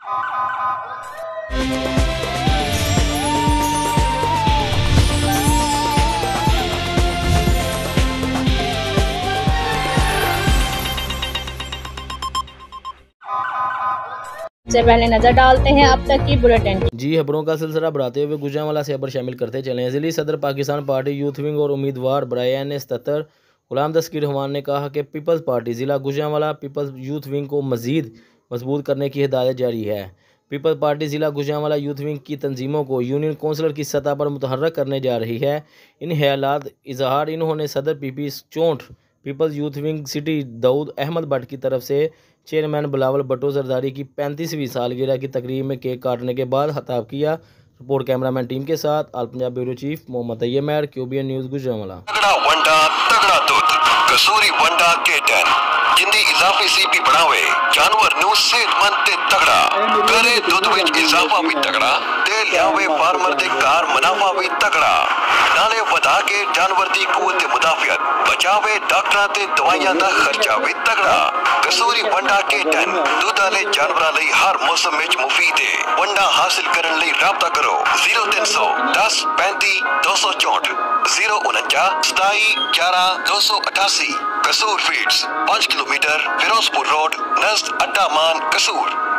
से पहले नजर डालते हैं अब तक की बुलेटिन। जी खबरों का सिलसिला बढ़ाते हुए गुजरांवाला से खबर शामिल करते चले। जिली सदर पाकिस्तान पार्टी यूथ विंग और उम्मीदवार बराए NA-77 गुलाम दस्तगीर रहमान ने कहा कि पीपल्स पार्टी ज़िला गुजरांवाला पीपल्स यूथ विंग को मज़ीद मजबूत करने की हिदायत जारी है। पीपल्स पार्टी ज़िला गुजरांवाला यूथ विंग की तंजीमों को यूनियन कौंसलर की सतह पर मुतहर्रक करने जा रही है। इन ख्यालात इजहार इन्होंने सदर PP चौंठ people's youth wing city Dawood Ahmad Bhat की तरफ से चेयरमैन बिलावल भट्टो जरदारी की 35वीं सालगिरह की तकरीब में केक काटने के बाद खिताब किया। रिपोर्ट कैमरामैन टीम के साथ आल पंजाब ब्यूरो चीफ मोहम्मद तैयब मेहर, QBN न्यूज़ गुजरांवाला। तगड़ा वंडा तगड़ा दुध कसूरी वंडा K10 जिंदी इजाफी CP बढ़ावे जानवर नू सेहतमंद ते तगड़ा करे दुध विच इजाफा भी तगड़ा ते लियावे फार्मर दे कार मुनाफा भी तगड़ा नाले वधा के जानवर दी कुवत मुदाफियत बचावे डॉक्टरां ते दवाइयां दा खर्चा भी तगड़ा। कसूरी वंडा K10 दूध वाले जानवरां लई हर मौसम विच मुफीद है। वंडा हासिल करन लई राबता करो 0300 10 35 264 049 27 11 288। कसूर फीड्स 5 किलोमीटर फिरोजपुर रोड नज़द अड्डा मान कसूर।